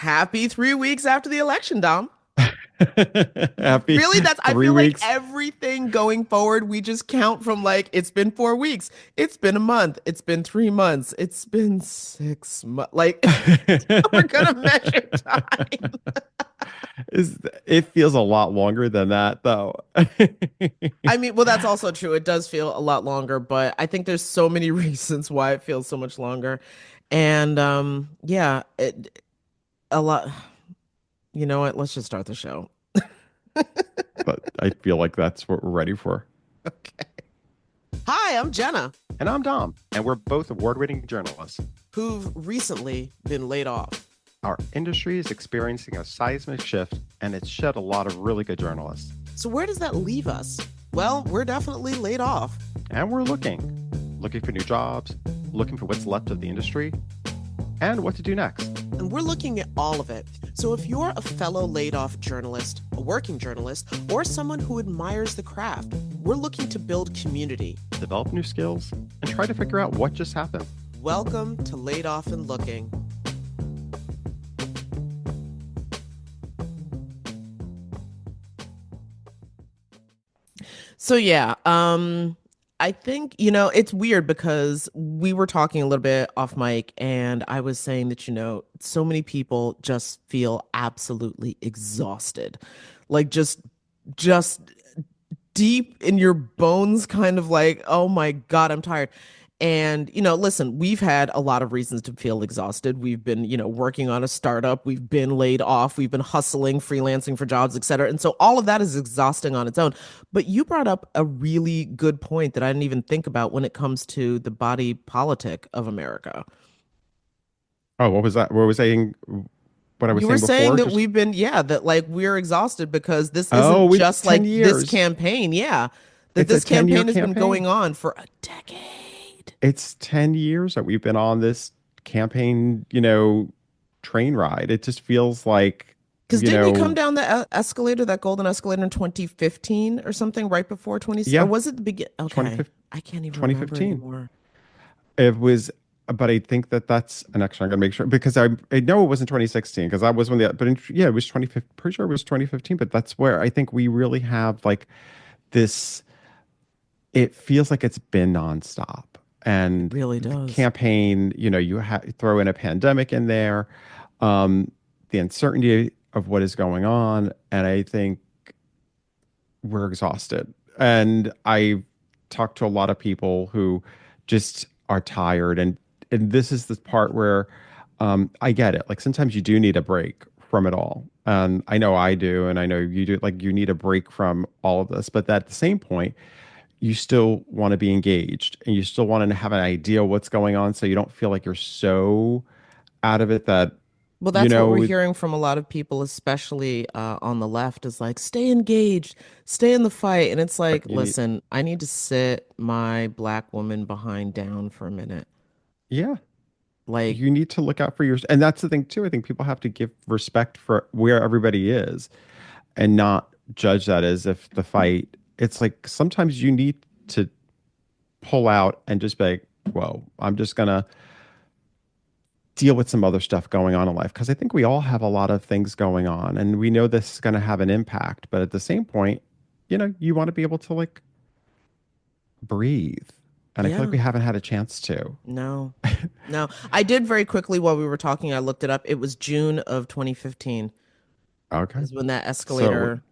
Happy 3 weeks after the election, Dom. Happy Really, I three feel like weeks. everything going forward, we just count from like it's been 4 weeks, it's been a month, it's been 3 months, it's been 6 months. Like we're gonna measure time. Is it feels a lot longer than that though. I mean, well, that's also true. It does feel a lot longer, but I think there's so many reasons why it feels so much longer. And yeah, a lot. You know what? Let's just start the show. But I feel like that's what we're ready for. Okay. Hi, I'm Jenna, And I'm Dom, and we're both award-winning journalists. who've recently been laid off. Our industry is experiencing a seismic shift, and it's shed a lot of really good journalists. So where does that leave us? Well, we're definitely laid off. And we're looking for new jobs, looking for what's left of the industry, and what to do next. And we're looking at all of it. So if you're a fellow laid off journalist, a working journalist, or someone who admires the craft, we're looking to build community. Develop new skills, and try to figure out what just happened. Welcome to Laid Off and Looking. So yeah, I think, it's weird because we were talking a little bit off mic and I was saying that, so many people just feel absolutely exhausted. Like just deep in your bones, kind of like, oh my God, I'm tired. And, listen, we've had a lot of reasons to feel exhausted. We've been, working on a startup, we've been laid off, we've been hustling, freelancing for jobs, et cetera. And so all of that is exhausting on its own. But you brought up a really good point that I didn't even think about when it comes to the body politic of America. Oh, what was that? What was saying? What I was You were saying saying before? that Just that like we're exhausted because this isn't oh, it's just 10 like this years. campaign. Yeah, that It's a this 10-year campaign has been campaign. going on for a decade. It's 10 years that we've been on this campaign, train ride. It just feels like, Because you didn't he come know, down the escalator, that golden escalator in 2015 or something, right before 20, or yeah, was it the begin? Okay, 2015, I can't even remember 2015. anymore. It was, but I think that that's an extra. I'm gonna make sure because I know it wasn't 2016 because I was when the, but yeah, it was 2015. Pretty sure it was 2015. But that's where I think we really have like this. It feels like it's been nonstop. It And really the does. campaign, throw in a pandemic in there, um, the uncertainty of what is going on, and I think we're exhausted. And I talked to a lot of people who just are tired, and this is the part where I get it. Like sometimes you do need a break from it all, and I know I do, and I know you do. Like you need a break from all of this, but at the same point you still want to be engaged and you still want to have an idea what's going on so you don't feel like you're so out of it that Well, you that's what we're know hearing from a lot of people, especially on the left, is like, stay engaged, stay in the fight. And it's but like, you need listen, I need to sit my black woman behind down for a minute. yeah Like, you need to look out for your and that's the thing too. I think people have to give respect for where everybody is and not judge that as if the fight it's like sometimes you need to pull out and just be like, whoa, I'm just gonna deal with some other stuff going on in life because I think we all have a lot of things going on and we know this is going to have an impact. But at the same point, you want to be able to like breathe. And I feel like yeah. we haven't had a chance to. No, no. I did very quickly while we were talking. I looked it up. It was June of 2015 Okay. is when that So escalator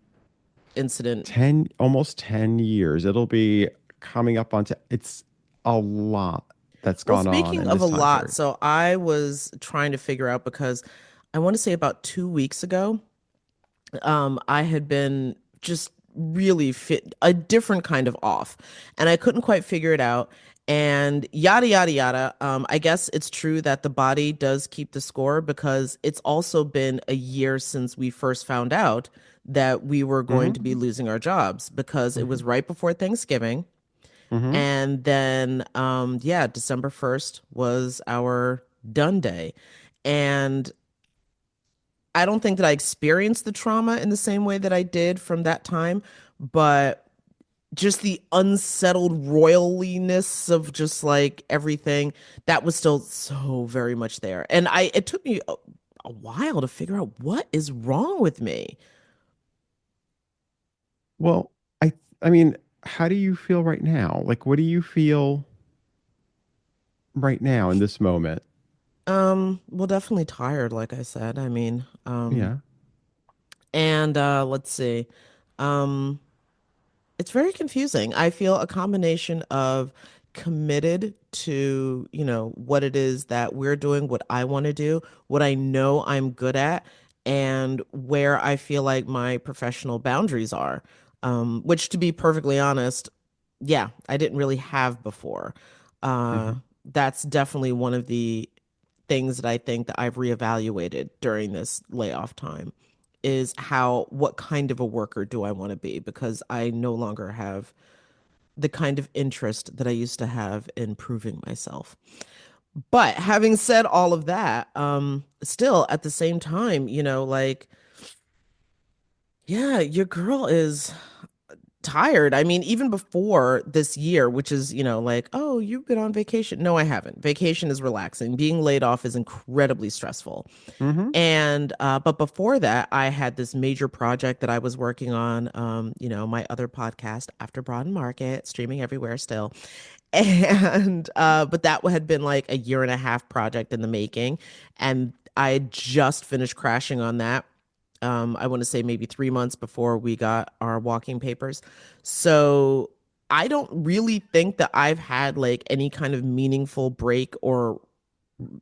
incident. 10, almost 10 years. It'll be coming up on, it's a lot that's Well, gone on speaking in of a this time lot, period. so I was trying to figure out because I want to say about 2 weeks ago, I had been just really fit a different kind of off, and I couldn't quite figure it out. And yada yada yada. I guess it's true that the body does keep the score because it's also been a year since we first found out that we were going to Hmm. be losing our jobs because it Hmm. was right before Thanksgiving. Hmm. And then, yeah, December 1st was our done day. And I don't think that I experienced the trauma in the same way that I did from that time, but just the unsettled royaliness of just like everything that was still so very much there. And it took me a while to figure out what is wrong with me. Well, I mean, how do you feel right now? Like, what do you feel right now in this moment? Well, definitely tired, like I said. Yeah. And let's see. Um, It's very confusing. I feel a combination of committed to, what it is that we're doing, what I want to do, what I know I'm good at, and where I feel like my professional boundaries are. Which, to be perfectly honest, yeah, I didn't really have before. Uh, Hmm. that's definitely one of the things that I think that I've reevaluated during this layoff time is what kind of a worker do I want to be? Because I no longer have the kind of interest that I used to have in proving myself. But having said all of that, still at the same time, yeah, your girl is tired. I mean, even before this year, which is, oh, you've been on vacation. No, I haven't. Vacation is relaxing. Being laid off is incredibly stressful. Hmm. And but before that, I had this major project that I was working on. My other podcast, After Broad and Market, streaming everywhere still. And but that had been like a year and a half project in the making, and I had just finished crashing on that. I want to say maybe 3 months before we got our walking papers. So I don't really think that I've had like any kind of meaningful break or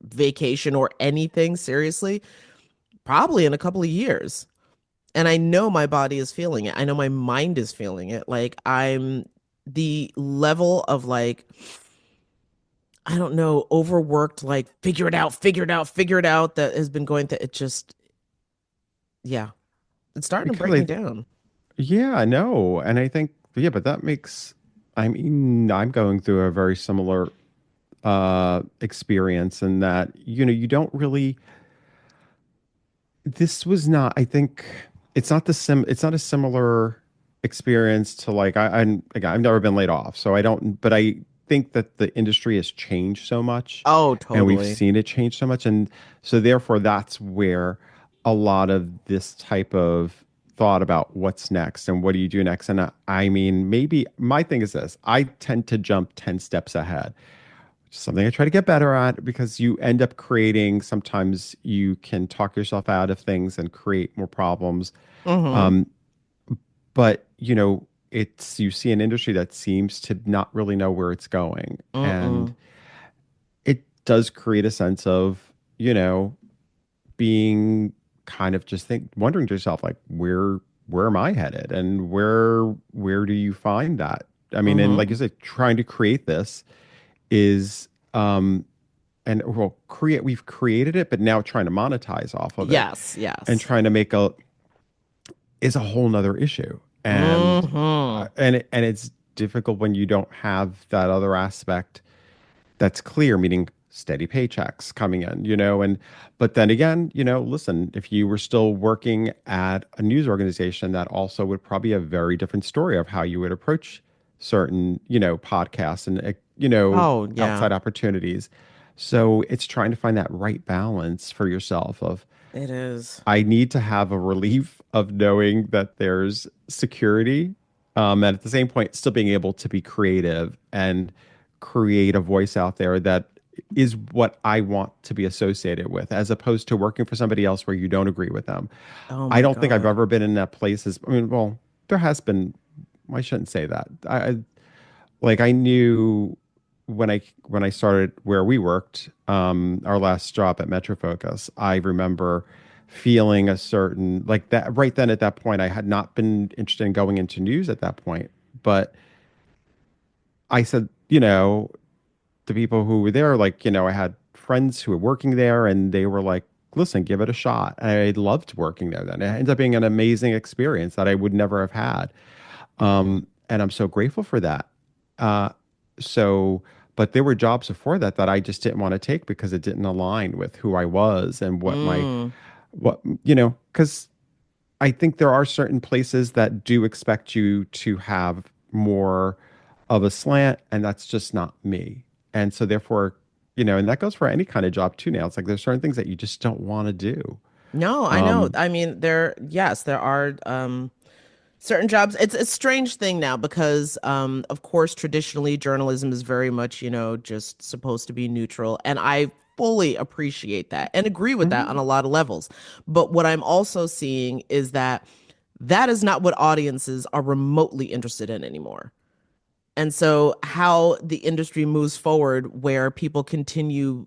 vacation or anything seriously probably in a couple of years. And I know my body is feeling it. I know my mind is feeling it. Like I'm the level of like, I don't know, overworked, like figure it out, figure it out, figure it out that has been going to it just, yeah, it's starting to Because break me down. yeah, no. And I think, yeah, but that makes, I mean, I'm going through a very similar experience in that, you don't really, this was not, I think it's not a similar experience to like, again, I've never been laid off. So I don't, but I think that the industry has changed so much Oh, and we've totally. seen it change so much. And so therefore that's where a lot of this type of thought about what's next and what do you do next. And I mean, maybe my thing is this, I tend to jump 10 steps ahead, something I try to get better at because you end up creating, sometimes you can talk yourself out of things and create more problems. Mm-hmm. Um, but you see an industry that seems to not really know where it's going. And Mm-mm. it does create a sense of, being kind of just wondering to yourself, like, where am I headed? And where do you find that? I mean, and like Mm-hmm. you said, trying to create this is and well we've created it but now trying to monetize off of it Yes, and yes. trying to make a is a whole nother issue Mm-hmm. and it's difficult when you don't have that other aspect that's clear, meaning steady paychecks coming in, and but then again, listen, if you were still working at a news organization, that also would probably be a very different story of how you would approach certain, podcasts and, Oh, yeah, outside opportunities. So it's trying to find that right balance for yourself of it is. I need to have a relief of knowing that there's security, and at the same point, still being able to be creative and create a voice out there that is what I want to be associated with, as opposed to working for somebody else where you don't agree with them. Oh I my don't think I've God. ever been in that place. I mean, well, there has been. I shouldn't say that. Like I knew when I started where we worked, our last job at Metro Focus, I remember feeling a certain like that right then at that point. I had not been interested in going into news at that point, but I said, the people who were there, like, I had friends who were working there and they were like, listen, give it a shot. And I loved working there then. It ended up being an amazing experience that I would never have had. And I'm so grateful for that. Uh, so, but there were jobs before that that I just didn't want to take because it didn't align with who I was and Mm. because I think there are certain places that do expect you to have more of a slant, and that's just not me. And so, therefore, and that goes for any kind of job too now. It's like there's certain things that you just don't want to do. No, I know. Um, I mean, yes, there are certain jobs. It's a strange thing now because, of course, traditionally journalism is very much, just supposed to be neutral. And I fully appreciate that and agree with that on mhm. a lot of levels. But what I'm also seeing is that that is not what audiences are remotely interested in anymore. And so, how the industry moves forward, where people continue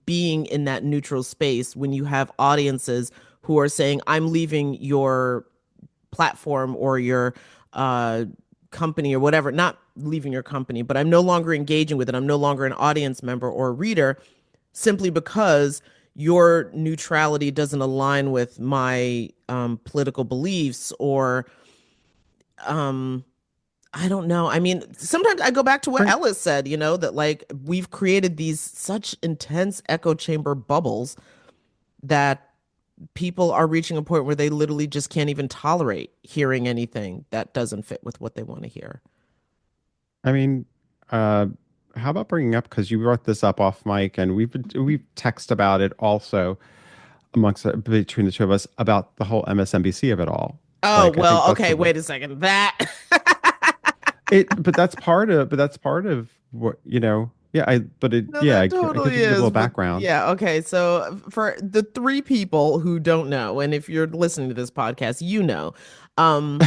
being in that neutral space when you have audiences who are saying, I'm leaving your platform or your uh, company or whatever, not leaving your company, but I'm no longer engaging with it. I'm no longer an audience member or a reader simply because your neutrality doesn't align with my political beliefs or um, I don't know. I mean, sometimes I go back to what Bring, Ellis said, that like we've created these such intense echo chamber bubbles that people are reaching a point where they literally just can't even tolerate hearing anything that doesn't fit with what they want to hear. I mean, uh, how about bringing up because you brought this up off mic, and we've texted about it also amongst between the two of us about the whole MSNBC of it all. Oh, Like, I think well, that's okay, the wait a second. That but that's part of what Yeah, No, that I guess totally you can give a is. little But background. yeah, okay. So for the three people who don't know, and if you're listening to this podcast, um,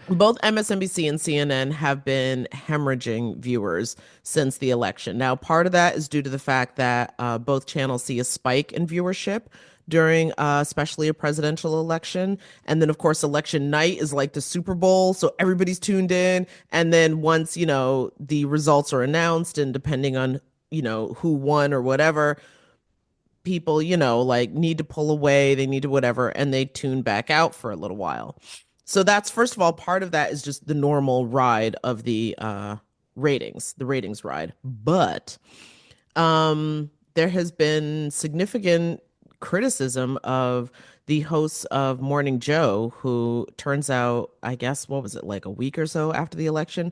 both MSNBC and CNN have been hemorrhaging viewers since the election. Now, part of that is due to the fact that both channels see a spike in viewership during, especially a presidential election. And then, of course, election night is like the Super Bowl. So everybody's tuned in. And then once, the results are announced, and depending on, who won or whatever, people, like need to pull away, they need to whatever, and they tune back out for a little while. So that's first of all, part of that is just the normal ride of the ratings ride. But there has been significant criticism of the hosts of Morning Joe, who turns out, I guess, what was it, like a week or so after the election,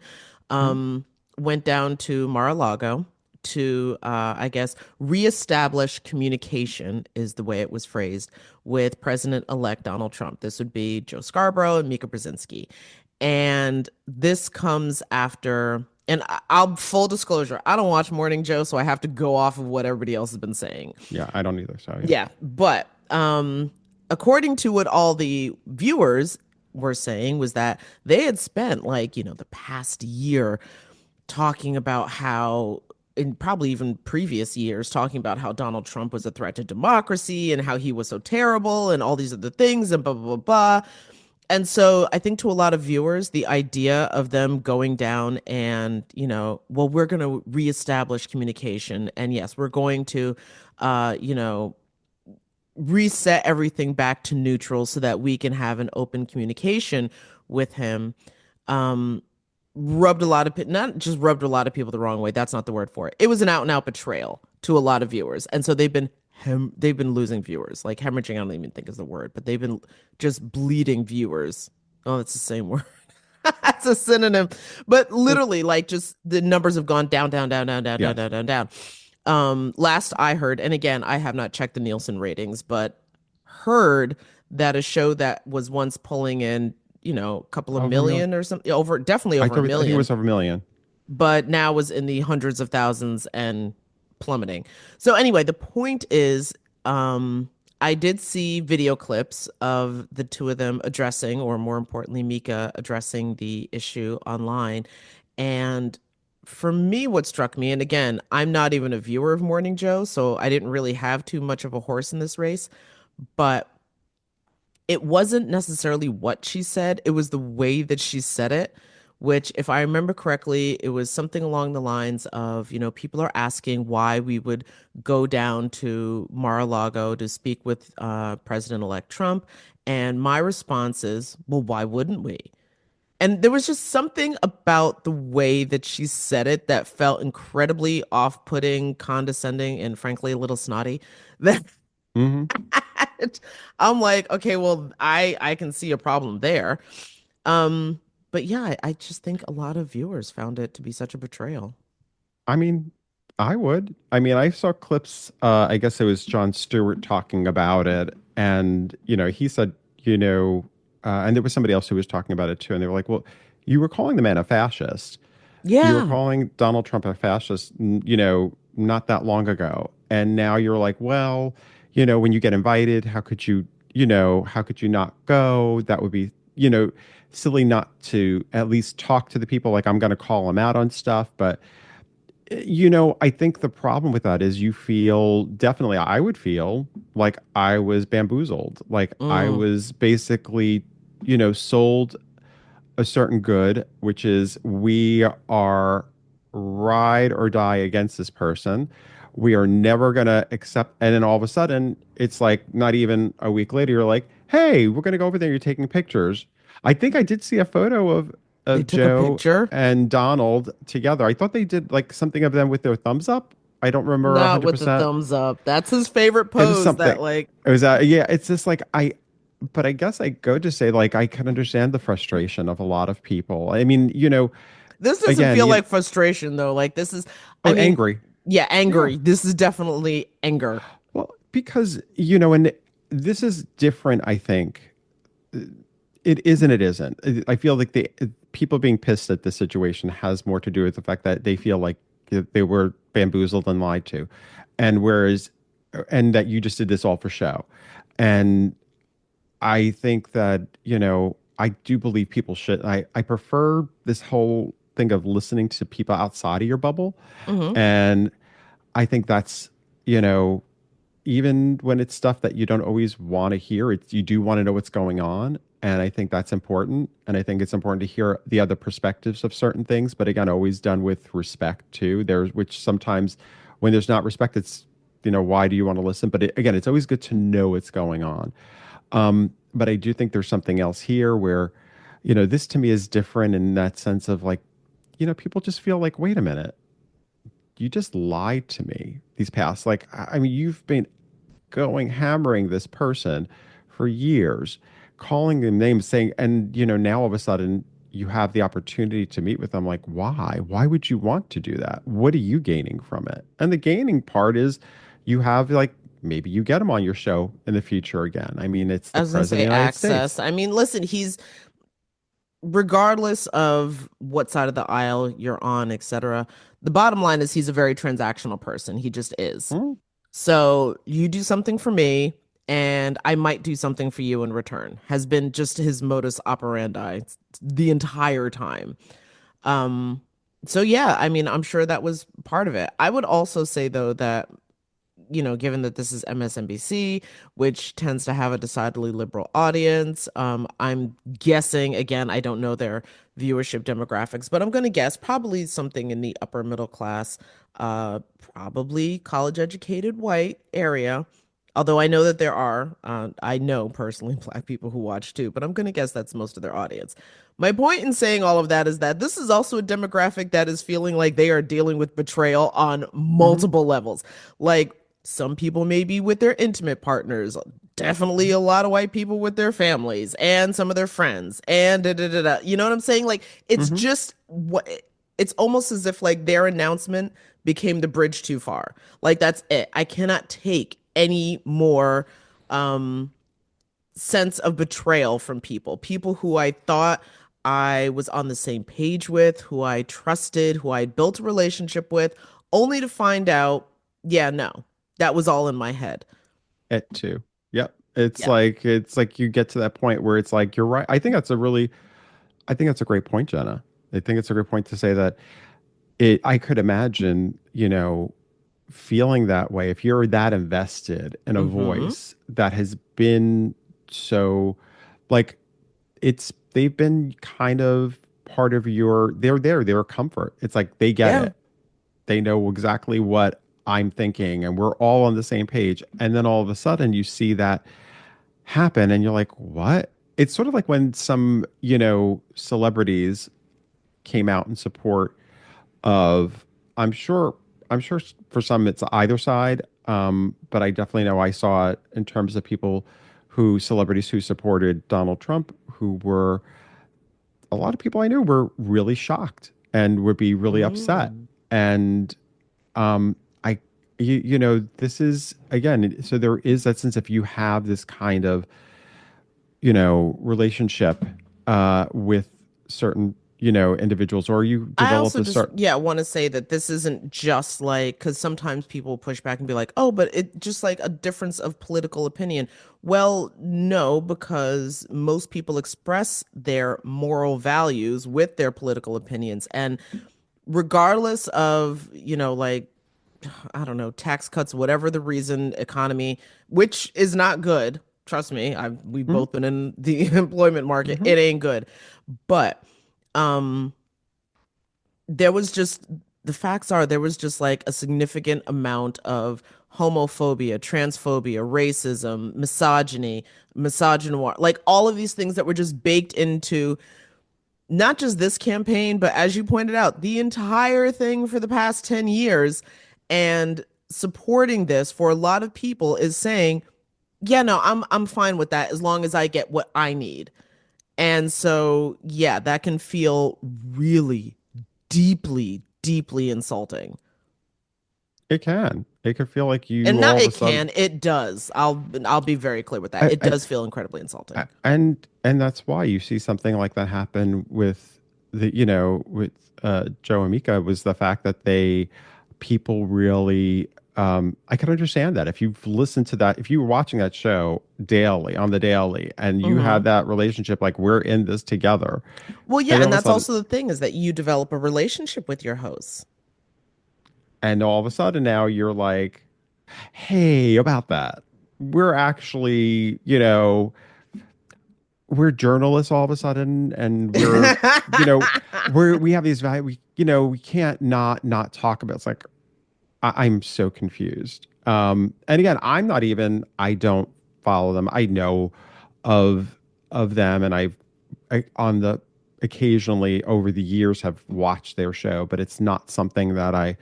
Mhm. um, went down to Mar-a-Lago to, I guess, reestablish communication, is the way it was phrased, with President-elect Donald Trump. This would be Joe Scarborough and Mika Brzezinski. And this comes after, and I'll full disclosure, I don't watch Morning Joe, so I have to go off of what everybody else has been saying. Yeah, I don't either. So yeah. Yeah, but according to what all the viewers were saying was that they had spent like, the past year talking about how, in probably even previous years, talking about how Donald Trump was a threat to democracy and how he was so terrible and all these other things and blah, blah, blah, blah. And so I think to a lot of viewers, the idea of them going down and, well, we're going to reestablish communication. And yes, we're going to, reset everything back to neutral so that we can have an open communication with him. Um, rubbed a lot of not just rubbed a lot of people the wrong way. That's not the word for it. It was an out and out betrayal to a lot of viewers, and so they've been losing viewers. Like hemorrhaging, I don't even think is the word, but they've been just bleeding viewers. Oh, that's the same word. That's a synonym, but It, literally, like just the numbers have gone down, down, down, down, down, down, yes. down, down, down. Last I heard, and again, I have not checked the Nielsen ratings, but heard that a show that was once pulling in, a couple of Over a million. million or something, over definitely over a I think it million, was over a million. but now was in the hundreds of thousands and plummeting. So anyway, the point is, I did see video clips of the two of them addressing, or more importantly, Mika addressing the issue online. And for me, what struck me, and again, I'm not even a viewer of Morning Joe, so I didn't really have too much of a horse in this race, but it wasn't necessarily what she said, it was the way that she said it, which, if I remember correctly, it was something along the lines of, people are asking why we would go down to Mar-a-Lago to speak with President-elect Trump. And my response is, well, why wouldn't we? And there was just something about the way that she said it that felt incredibly off-putting, condescending, and frankly, a little snotty. That Hmm. I'm like, okay, well, I can see a problem there. But yeah, I just think a lot of viewers found it to be such a betrayal. I mean, I would. I mean, I saw clips, I guess it was Jon Stewart talking about it. And, he said, and there was somebody else who was talking about it too. And they were like, well, you were calling the man a fascist. You were Yeah. calling Donald Trump a fascist, not that long ago. And now you're like, well, when you get invited, how could you not go? That would be, silly not to at least talk to the people. Like, I'm going to call them out on stuff. But, I think the problem with that is you feel definitely, I would feel like I was bamboozled. Like I Mm. was basically, sold a certain good, which is we are ride or die against this person. We are never going to accept. And then all of a sudden, it's like not even a week later, you're like, hey, we're going to go over there. You're taking pictures. I think I did see a photo They of took a Joe picture. and Donald together. I thought they did like something of them with their thumbs up. I don't remember Not with the 100%. thumbs up. That's his favorite It was pose, something. that like It was yeah, it's just like but I guess I go to say like I can understand the frustration of a lot of people. I mean, this doesn't again, feel like frustration though. Like this is, I oh, mean, angry. yeah, Yeah. angry. This is definitely anger. Well, because, and this is different, I think. It is and it isn't. I feel like the people being pissed at this situation has more to do with the fact that they feel like they were bamboozled and lied to. And whereas, and that you just did this all for show. And I think that, I do believe people should. I prefer this whole thing of listening to people outside of your bubble. Hmm. And I think that's, you know, even when it's stuff that you don't always want to hear, you do want to know what's going on. And I think that's important. And I think it's important to hear the other perspectives of certain things. But again, always done with respect too. Which sometimes when there's not respect, it's, why do you want to listen? But again, it's always good to know what's going on. But I do think there's something else here where, this to me is different in that sense of like, people just feel like, wait a minute, you just lied to me these past, like, I mean, you've been going hammering this person for years, calling them names, saying, and now all of a sudden you have the opportunity to meet with them. Like, why? Why would you want to do that? What are you gaining from it? And the gaining part is you have like maybe you get him on your show in the future again. I mean, it's I the was gonna president say of the United access. States. I mean, listen, he's regardless of what side of the aisle you're on, etc. The bottom line is he's a very transactional person. He just is. Hmm, So you do something for me, and I might do something for you in return, has been just his modus operandi the entire time. Um, so yeah, I mean, I'm sure that was part of it. I would also say though that, given that this is MSNBC, which tends to have a decidedly liberal audience, I'm guessing, again, I don't know their viewership demographics, but I'm going to guess probably something in the upper middle class, probably college educated white area. Although I know that there are, I know personally black people who watch too, but I'm going to guess that's most of their audience. My point in saying all of that is that this is also a demographic that is feeling like they are dealing with betrayal on hmm, multiple levels. Like some people may be with their intimate partners, definitely a lot of white people with their families and some of their friends and da da da da. You know what I'm saying? Like it's hmm. just what it's almost as if like their announcement became the bridge too far. Like that's it. I cannot take any more um sense of betrayal from people, people who I thought I was on the same page with, who I trusted, who I built a relationship with, only to find out, yeah, no, that was all in my head. It too. Yep. Yeah. It's like you get to that point where it's like you're right. I think that's a great point, Jenna. I think it's a great point to say that I could imagine, feeling that way if you're that invested in a Mm-hmm. voice that has been so like they've been kind of part of they're a comfort. It's like they get Yeah. it. They know exactly what I'm thinking and we're all on the same page. And then all of a sudden you see that happen and you're like, what? It's sort of like when some, celebrities came out in support of, I'm sure, I'm sure for some it's either side. But I definitely know I saw it in terms of celebrities who supported Donald Trump, who were, a lot of people I knew were really shocked and would be really upset. Mm. And I, this is again, so there is that sense if you have this kind of, relationship with certain, individuals, or you I develop also a just, start. yeah, want to say that this isn't just like, because sometimes people push back and be like, oh, but it just like a difference of political opinion. Well, no, because most people express their moral values with their political opinions. And regardless of, like, I don't know, tax cuts, whatever the reason, economy, which is not good. Trust me, we've Mhm, both been in the employment market. mhm. It ain't good. But, um, there was just the facts are there was just like a significant amount of homophobia, transphobia, racism, misogyny, misogynoir, like all of these things that were just baked into not just this campaign, but as you pointed out, the entire thing for the past 10 years. And supporting this for a lot of people is saying, yeah, no, I'm fine with that as long as I get what I need. And so, yeah, that can feel really deeply, deeply insulting. It can. It could feel like And you not all of a it sudden, can, it does. I'll be very clear with that. I, It I, does feel incredibly insulting. and that's why you see something like that happen with with Joe and Mika, was the fact that people really, I can understand that if you've listened to that, if you were watching that show daily on the daily and you had Hmm. that relationship, like we're in this together, Well, yeah, and all and of a that's sudden, also the thing is that you develop a relationship with your hosts. now you're like, hey, about that. We're actually, we're journalists all of a sudden, and you know, we have these value. We can't not talk about. It's like I'm so confused. And again, I don't follow them. I know of them, and on the occasionally over the years have watched their show, but it's not something that I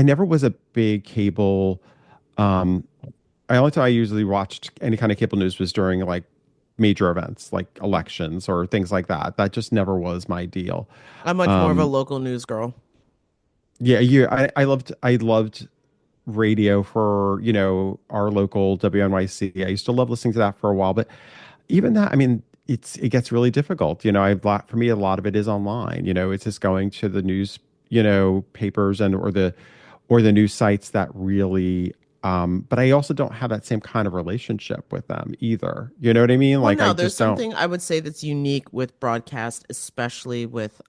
never was a big cable. Um, I only time I usually watched any kind of cable news was during like major events like elections or things like that. That just never was my deal. I'm much more of a Um, local news girl. yeah, I loved radio for, our local WNYC. I used to love listening to that for a while, but even that, I mean, it gets really difficult. For me, a lot of it is online. It's just going to the news, papers and or the news sites that really. But I also don't have that same kind of relationship with them either. You know what I mean? Well, Like I no, there's just don't. something I would say that's unique with broadcast, especially with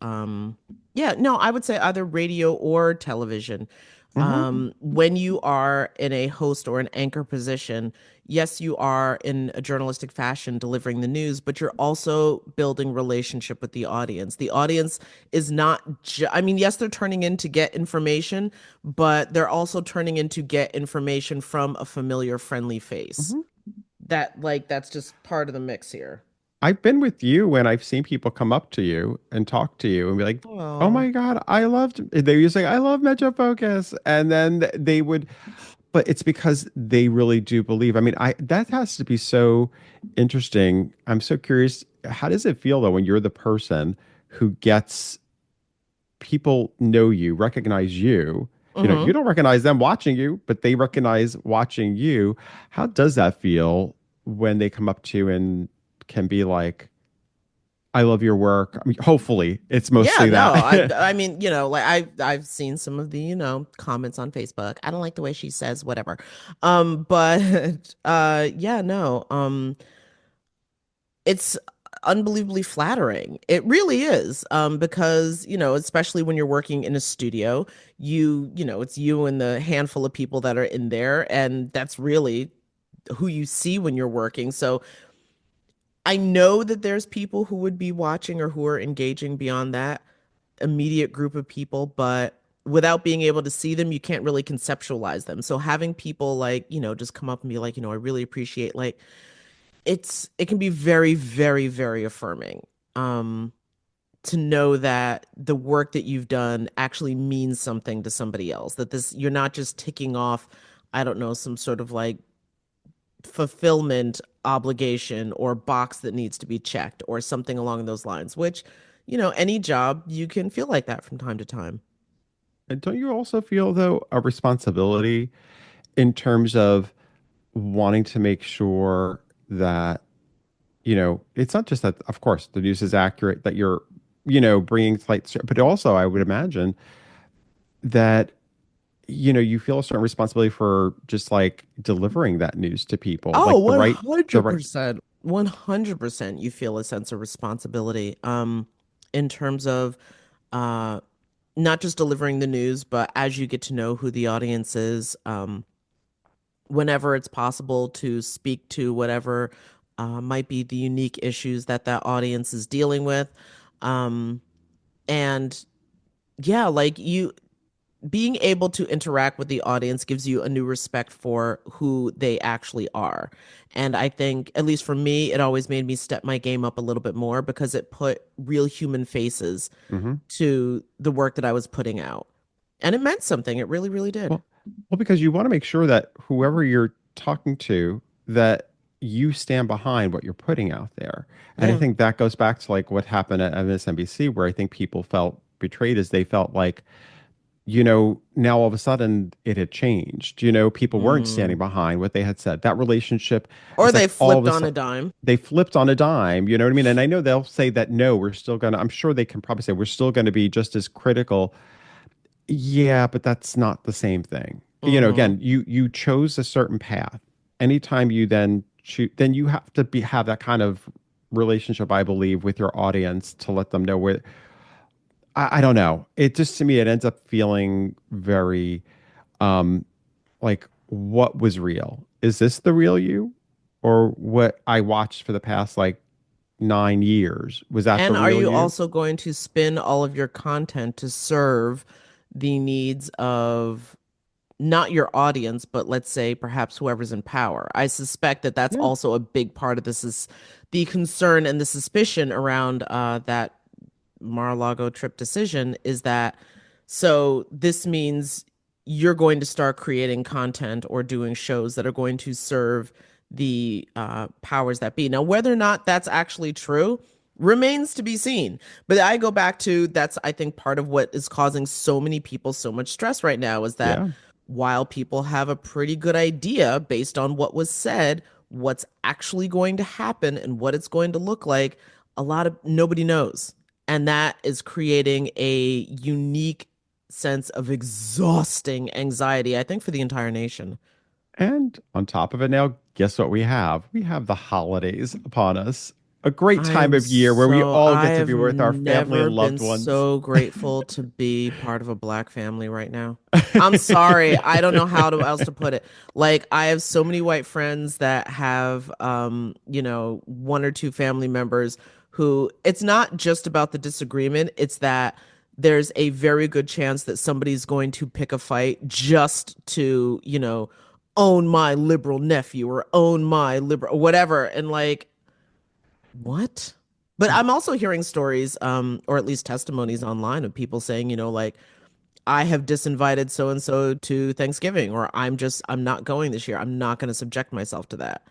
yeah, no, I would say either radio or television. Mhm. When you are in a host or an anchor position, yes, you are in a journalistic fashion delivering the news, but you're also building relationship with the audience. The audience is not I mean, yes, they're turning in to get information, but they're also turning in to get information from a familiar, friendly face. Mhm. That's just part of the mix here. I've been with you when I've seen people come up to you and talk to you and be like, "Oh Oh. my God, I loved." They used to say, "I love Metro Focus," and then they would, but it's because they really do believe. I mean, I that has to be so interesting. I'm so curious. How does it feel though when you're the person who gets people know you, recognize you? You Mm-hmm. don't recognize them watching you, but they recognize watching you. How does that feel when they come up to you and can be like, I love your work. I mean, hopefully, it's Yeah, mostly no, I that. I mean, like I've seen some of the, comments on Facebook. I don't like the way she says whatever. But yeah, no. It's unbelievably flattering. It really is. Because, especially when you're working in a studio, it's you and the handful of people that are in there, and that's really who you see when you're working. So I know that there's people who would be watching or who are engaging beyond that immediate group of people, but without being able to see them, you can't really conceptualize them. So having people like, just come up and be like, I really appreciate like it can be very, very, very affirming. Um, to know that the work that you've done actually means something to somebody else, that this you're not just ticking off, I don't know, some sort of like fulfillment obligation or box that needs to be checked or something along those lines, which, any job you can feel like that from time to time. And don't you also feel, though, a responsibility in terms of wanting to make sure that, it's not just that, of course, the news is accurate, that you're, bringing light, but also I would imagine that, you feel a certain responsibility for just like delivering that news to people, Oh, like the right, 100%. 100% you feel a sense of responsibility in terms of uh not just delivering the news, but as you get to know who the audience is, whenever it's possible to speak to whatever might be the unique issues that that audience is dealing with. Um, and yeah, like you being able to interact with the audience gives you a new respect for who they actually are. And I think, at least for me, it always made me step my game up a little bit more because it put real human faces Mhm. to the work that I was putting out. And it meant something. It really, really did. Well, because you want to make sure that whoever you're talking to, that you stand behind what you're putting out there. And I Yeah. think that goes back to like what happened at MSNBC, where I think people felt betrayed as they felt like, now all of a sudden it had changed. People weren't standing Mm. behind what they had said. That relationship, Or it's they like all of flipped a on a sudden dime. they flipped on a dime, you know what I mean? And I know they'll say that, no, we're still going to, I'm sure they can probably say we're still going to be just as critical. Yeah, but that's not the same thing. Hmm. Again, you chose a certain path. Anytime you then choose, then you have to have that kind of relationship, I believe, with your audience to let them know where. I don't know. It just to me, it ends up feeling very um like what was real? Is this the real you, or what I watched for the past like 9 years? Was that the And are real you you? also going to spin all of your content to serve the needs of not your audience, but let's say perhaps whoever's in power? I suspect that that's Yeah. also a big part of this is the concern and the suspicion around that Mar-a-Lago trip decision is that so this means you're going to start creating content or doing shows that are going to serve the powers that be. Now, whether or not that's actually true remains to be seen. But I go back to that's, I think, part of what is causing so many people so much stress right now is that Yeah. while people have a pretty good idea based on what was said, what's actually going to happen and what it's going to look like, a lot of nobody knows. And that is creating a unique sense of exhausting anxiety, I think, for the entire nation. And on top of it now, guess what we have? We have the holidays upon us. A great time of year where we all I get to have be with our family never and been loved ones. so grateful to be part of a black family right now. I'm sorry. I don't know how else to put it. Like I have so many white friends that have one or two family members who it's not just about the disagreement, it's that there's a very good chance that somebody's going to pick a fight just to, own my liberal nephew or own my liberal whatever. And like what? But I'm also hearing stories, or at least testimonies online of people saying, like, I have disinvited so and so to Thanksgiving, or I'm not going this year. I'm not going to subject myself to that.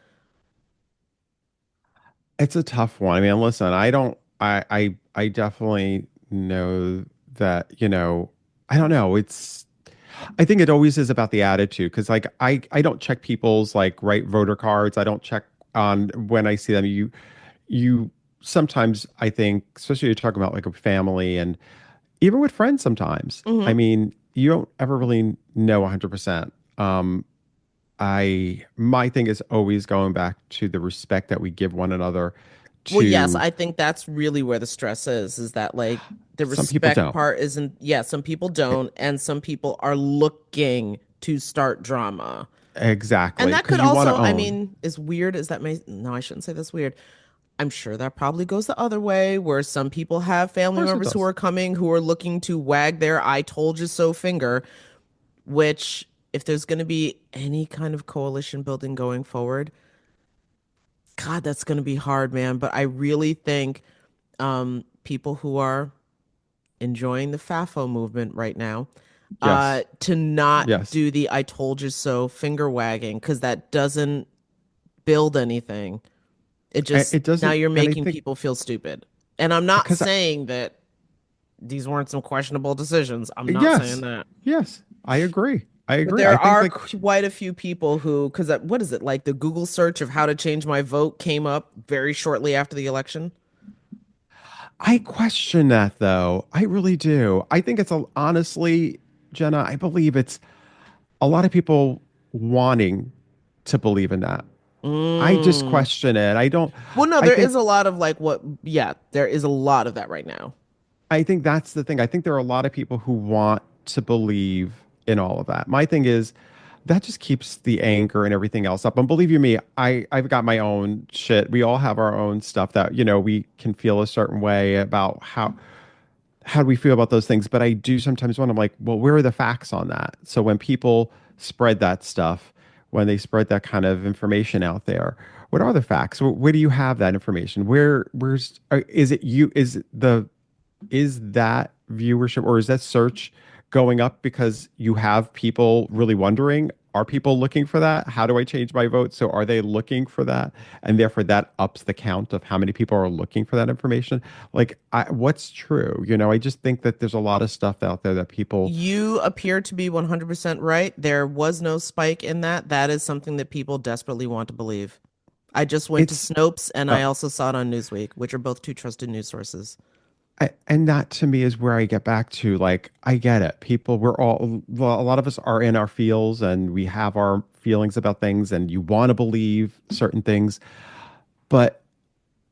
It's a tough one. I mean, listen, I don't I definitely know that, I don't know. I think it always is about the attitude because like I don't check people's like right voter cards. I don't check on when I see them. You sometimes I think, especially you're talking about like a family and even with friends sometimes. I Hmm. mean, you don't ever really know 100%. My thing is always going back to the respect that we give one another Well, yes, to I think that's really where the stress is that like the some people respect don't. part isn't, yeah, some people don't, and some people are looking to start drama. And Exactly, that could because you want to also, I own. mean, as weird as that may, no, I shouldn't say that's weird. I'm sure that probably goes the other way, where some people have Of family course it members who does. are coming who are looking to wag their I told you so finger, which, if there's going to be any kind of coalition building going forward, God, that's going to be hard, man. But I really think people who are enjoying the FAFO movement right now, Yes. to not Yes. do the I told you so finger wagging, because that doesn't build anything. It just, It now doesn't, you're and I making think people feel stupid. And I'm not because saying that these weren't some questionable decisions. I'm not saying Yes, that. yes, I agree. I But agree. I there think are like quite a few people who, because what is it, like the Google search of how to change my vote came up very shortly after the election? I question that though. I really do. I think it's a, honestly, Jenna, I believe it's a lot of people wanting to believe in that. I just Mm. question it. I don't, Well, no, I there is think a lot of like what, yeah, there is a lot of that right now. I think that's the thing. I think there are a lot of people who want to believe in all of that. My thing is that just keeps the anger and everything else up. And believe you me, I've got my own shit. We all have our own stuff that, we can feel a certain way about how do we feel about those things. But I do sometimes wonder, I'm like, well, where are the facts on that? So when people spread that stuff, when they spread that kind of information out there, what are the facts? Where do you have that information? Where's is it you? Is that viewership or is that search going up because you have people really wondering, are people looking for that? How do I change my vote? So are they looking for that? And therefore that ups the count of how many people are looking for that information. Like, what's true? I just think that there's a lot of stuff out there that people, You appear to be 100% right. There was no spike in that. That is something that people desperately want to believe. I just went to it's, Snopes and uh, I also saw it on Newsweek, which are both two trusted news sources. and that to me is where I get back to like, I get it. People, we're all, well, a lot of us are in our feels and we have our feelings about things and you want to believe certain things. But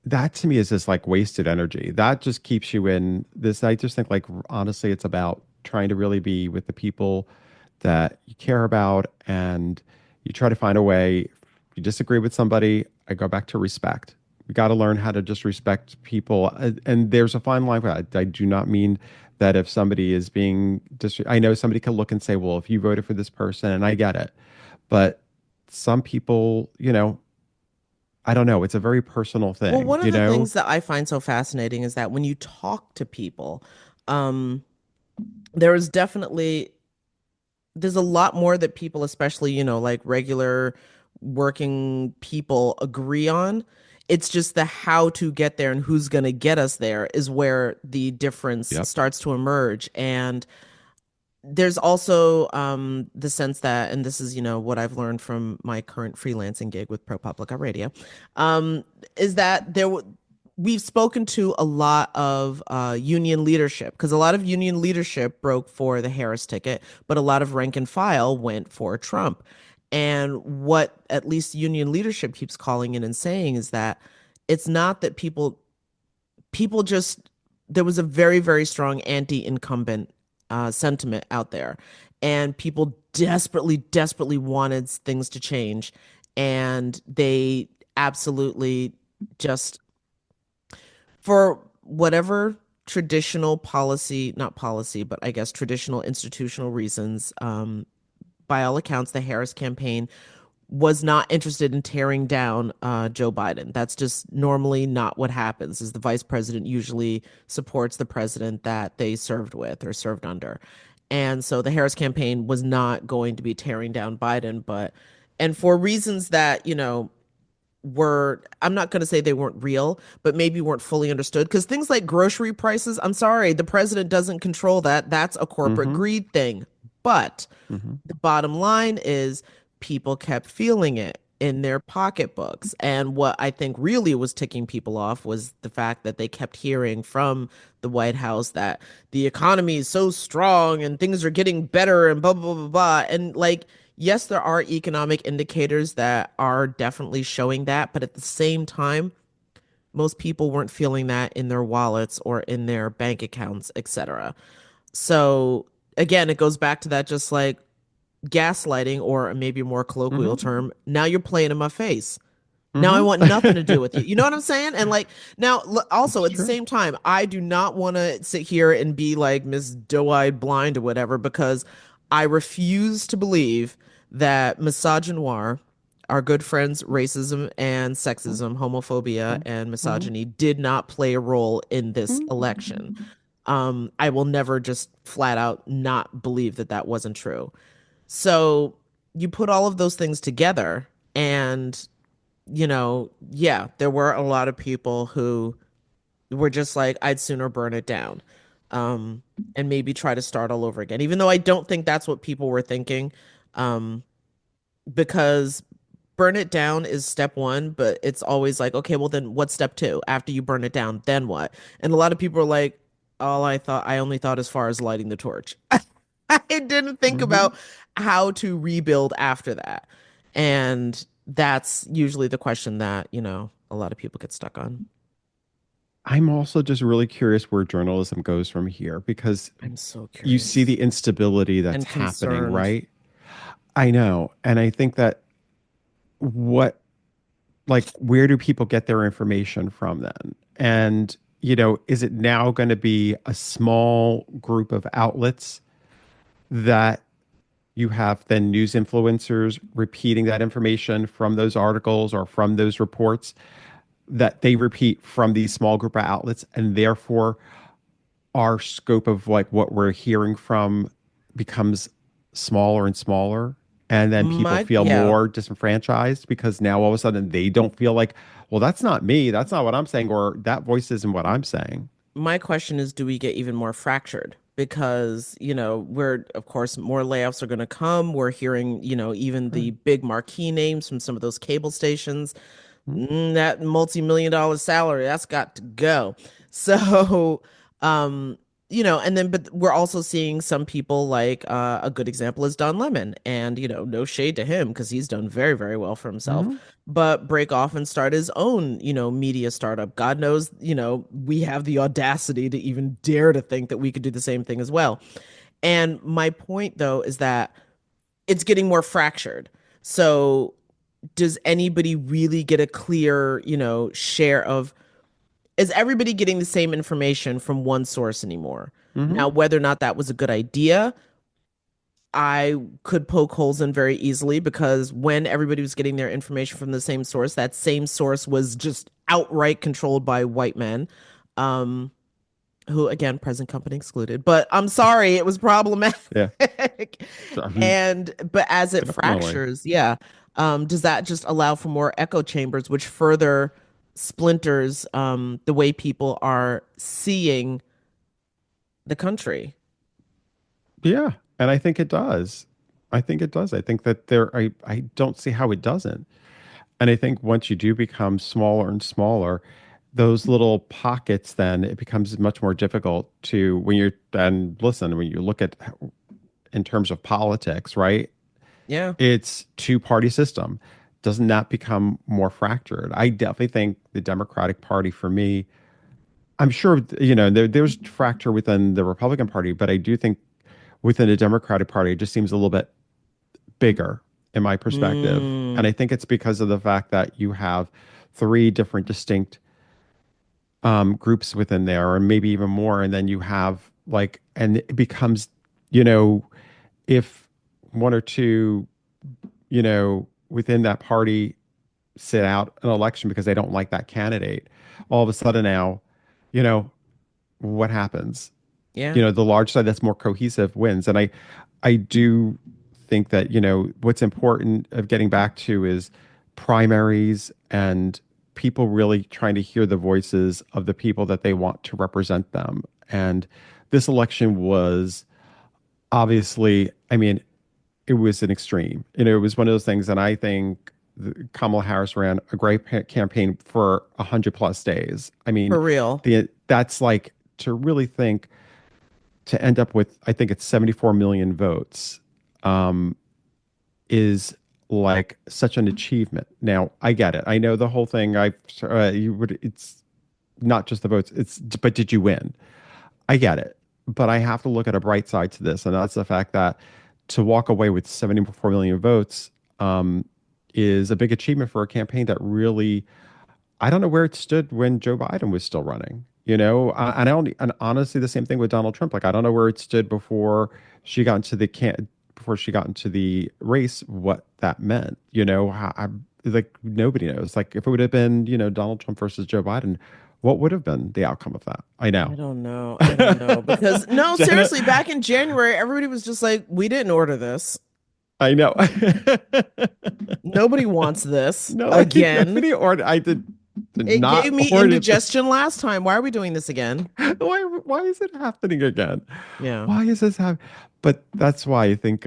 that to me is just like wasted energy. That just keeps you in this. I just think like honestly, it's about trying to really be with the people that you care about and you try to find a way. If you disagree with somebody, I go back to respect. We got to learn how to just respect people. And there's a fine line for that. I do not mean that if somebody is being I know somebody can look and say, well, if you voted for this person, and I get it. But some people, I don't know. It's a very personal Well, thing, one of the things that I find so fascinating is that when you talk to people, um, there is definitely there's a lot more that people, especially, like regular working people, agree on. It's just the how to get there and who's going to get us there is where the difference Yep. starts to emerge. And there's also the sense that, and this is, what I've learned from my current freelancing gig with ProPublica Radio, um, is that we've spoken to a lot of union leadership because a lot of union leadership broke for the Harris ticket, but a lot of rank and file went for Trump. And what at least union leadership keeps calling in and saying is that it's not that people just there was a very, very strong anti-incumbent sentiment out there, and people desperately, desperately wanted things to change, and they absolutely just for whatever traditional policy, not policy, but I guess traditional institutional reasons, by all accounts, the Harris campaign was not interested in tearing down Joe Biden. That's just normally not what happens. Is the vice president usually supports the president that they served with or served under. And so the Harris campaign was not going to be tearing down Biden, but and for reasons that, were I'm not going to say they weren't real, but maybe weren't fully understood because things like grocery prices, I'm sorry, the president doesn't control that. That's a corporate Mm-hmm. greed thing. But Mm-hmm. the bottom line is people kept feeling it in their pocketbooks. And what I think really was ticking people off was the fact that they kept hearing from the White House that the economy is so strong and things are getting better and blah, blah, blah, blah. And like, yes, there are economic indicators that are definitely showing that. But at the same time, most people weren't feeling that in their wallets or in their bank accounts, etc. So again, it goes back to that just like gaslighting, or maybe a more colloquial Mm-hmm. term, now you're playing in my face. Now I want nothing to do with Mm-hmm. you. You know what I'm saying? And like now, also It's at the true. same time, I do not want to sit here and be like Miss Doe-eyed blind or whatever, because I refuse to believe that misogynoir, our good friends, racism and sexism, homophobia and Mm-hmm. misogyny did not play a role in this election. I will never just flat out not believe that that wasn't true. So you put all of those things together, and, yeah, there were a lot of people who were just like, I'd sooner burn it down. um, and maybe try to start all over again. Even though I don't think that's what people were thinking, um, because burn it down is step one, but it's always like, okay, well then what's step two? After you burn it down, then what? And a lot of people are like, I only thought as far as lighting the torch. I didn't think Hmm. about how to rebuild after that. And that's usually the question that, a lot of people get stuck on. I'm also just really curious where journalism goes from here because I'm so you see curious the instability that's and happening, concerned. right? I know. And I think that what, like, where do people get their information from then? And, is it now going to be a small group of outlets that you have then news influencers repeating that information from those articles or from those reports that they repeat from these small group of outlets, and therefore our scope of like what we're hearing from becomes smaller and smaller, and then people feel Yeah, more disenfranchised because now all of a sudden they don't feel like, well, that's not me, that's not what I'm saying, or that voice isn't what I'm saying. my question is, do we get even more fractured? Because, we're, of course, more layoffs are going to come. We're hearing, even the Right. big marquee names from some of those cable stations. Mhm. That multi-million dollar salary, that's got to go. So, um, and then, but we're also seeing some people like a good example is Don Lemon. And, no shade to him because he's done very, very well for himself, Mhm. but break off and start his own, media startup. God knows, we have the audacity to even dare to think that we could do the same thing as well. And my point, though, is that it's getting more fractured. So, does anybody really get a clear, share of, is everybody getting the same information from one source anymore? Mhm. Now, whether or not that was a good idea, I could poke holes in very easily because when everybody was getting their information from the same source, that same source was just outright controlled by white men. Um, who again, present company excluded, but I'm sorry, it was problematic. Yeah. Mhm. And but as it Definitely. fractures, yeah, does that just allow for more echo chambers, which further splinters the way people are seeing the country? Yeah, and I think it does. I think it does. I think that I don't see how it doesn't. And I think once you do become smaller and smaller, those little pockets, then it becomes much more difficult to when you're, and listen, when you look at in terms of politics, right? Yeah. It's two-party system. Doesn't that become more fractured? I definitely think the Democratic Party for me, I'm sure, there's fracture within the Republican Party, but I do think within the Democratic Party, it just seems a little bit bigger in my perspective. And Mm, I think it's because of the fact that you have three different distinct groups within there, or maybe even more. And then you have like, and it becomes, you know, if one or two, within that party sit out an election because they don't like that candidate, all of a sudden now, you know, what happens? yeah. The large side that's more cohesive wins. And I do think that, what's important of getting back to is primaries and people really trying to hear the voices of the people that they want to represent them. And this election was obviously, I mean, it was an extreme. It was one of those things. And I think Kamala Harris ran a great campaign for 100+ days. I mean, For real. that's like to really think to end up with, I think it's 74 million votes, um, is like such an achievement. Now, I get it. I know the whole thing. It's not just the votes. But did you win? I get it. But I have to look at a bright side to this, and that's the fact that to walk away with 74 million votes, is a big achievement for a campaign that really, I don't know where it stood when Joe Biden was still running. And and honestly, the same thing with Donald Trump. Like, I don't know where it stood before she got into before she got into the race, what that meant. Like nobody knows. Like, if it would have been, Donald Trump versus Joe Biden, what would have been the outcome of that? I I know. don't know. I don't know. Because no, Jenna, seriously, back in January, everybody was just like, we didn't order this. I know. Nobody wants this No, again. nobody, or I did. Did It gave not me order this. indigestion last time. Why are we doing this again? Why is it happening again? Yeah. Why is this happening? But that's why I think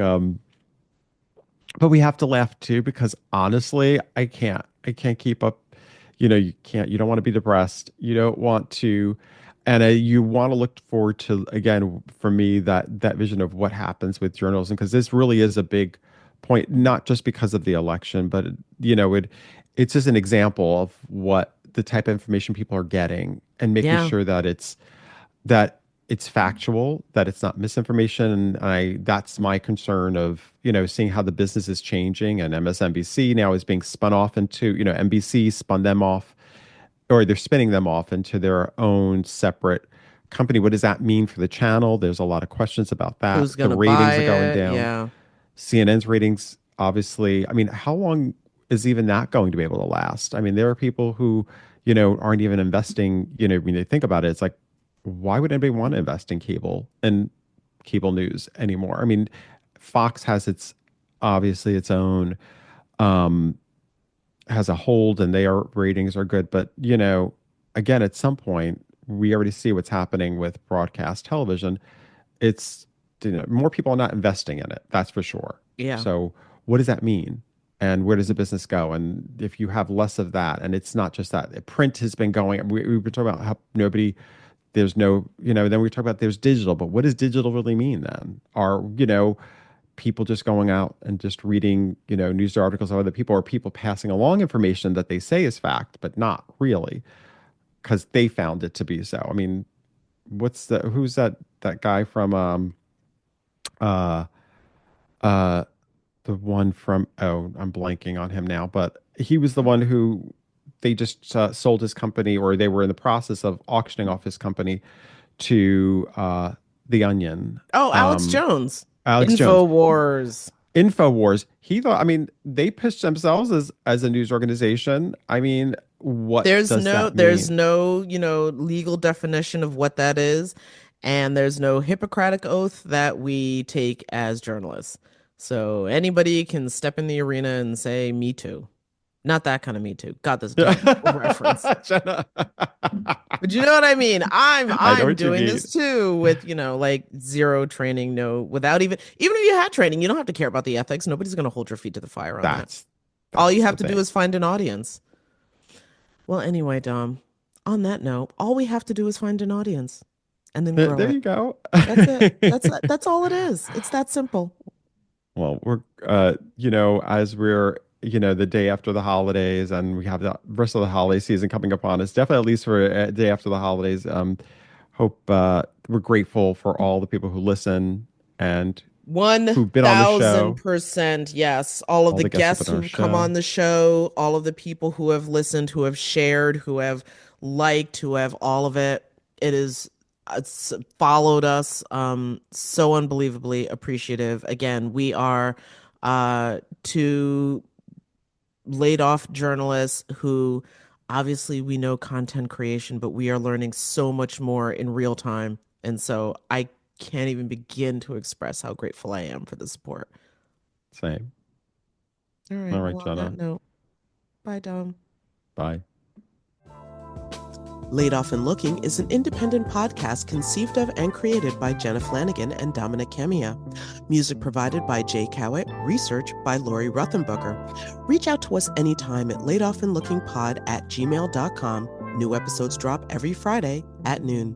but we have to laugh too because honestly, I can't keep up. You can't, you don't want to be depressed. You don't want to, and you want to look forward to, again, for me, that vision of what happens with journalism, because this really is a big point, not just because of the election, but it's just an example of what the type of information people are getting and making Yeah. sure that it's factual, that it's not misinformation. And that's my concern of, seeing how the business is changing, and MSNBC now is being spun off into, NBC spun them off, or they're spinning them off into their own separate company. What does that mean for the channel? There's a lot of questions about that. Who's The gonna buy ratings are going it? down. Yeah. CNN's ratings, obviously, I mean, how long is even that going to be able to last? I mean, there are people who, aren't even investing, when they think about it, it's like, why would anybody want to invest in cable news anymore? I mean, Fox has obviously its own, um, has a hold, and their ratings are good. But, again, at some point, we already see what's happening with broadcast television. It's, more people are not investing in it. That's for sure. Yeah. So what does that mean? And where does the business go? And if you have less of that, and it's not just that, print has been going, we were talking about how there's no, then we talk about there's digital, but what does digital really mean then? Are, people just going out and just reading, news articles of other people, or people passing along information that they say is fact, but not really, because they found it to be so. I mean, who's that guy from, uh, uh, the one from, oh, I'm blanking on him now, but he was the one who they just sold his company, or they were in the process of auctioning off his company to The Onion. Oh, Alex Um, Jones. Alex Jones. InfoWars. InfoWars. He thought, I mean, they pitched themselves as a news organization. I mean, what does that There's mean? no, legal definition of what that is, and there's no Hippocratic oath that we take as journalists. So anybody can step in the arena and say me too. Not that kind of me too. God, that's a terrible reference. Jenna. But you know what I mean? I know I'm what you doing mean. this too with, like zero training, no, without even if you had training, you don't have to care about the ethics. Nobody's going to hold your feet to the fire on that. That's All you that's have the to do thing. is find an audience. Well, anyway, Dom, on that note, all we have to do is find an audience and then grow There it. you go. That's it. That's all it is. It's that simple. Well, we're as we're the day after the holidays, and we have the rest of the holiday season coming upon us. Definitely, at least for a day after the holidays. Hope we're grateful for all the people who listen and who've been on the show, 1000%. Yes. All of all the the guests who've guests been on our who've come show. on the show, all of the people who have listened, who have shared, who have liked, who have all of it. It is it's followed us. So unbelievably appreciative. Again, we are two laid off journalists who obviously we know content creation, but we are learning so much more in real time. And so I can't even begin to express how grateful I am for the support. Same. All All right. right, Well, on that Jenna. note, bye, Dom. Bye. Laid Off and Looking is an independent podcast conceived of and created by Jenna Flanagan and Dominic Camia. Music provided by Jay Cowett, research by Lori Ruthenbucker. Reach out to us anytime at laidofandlookingpod@gmail.com. New episodes drop every Friday at noon.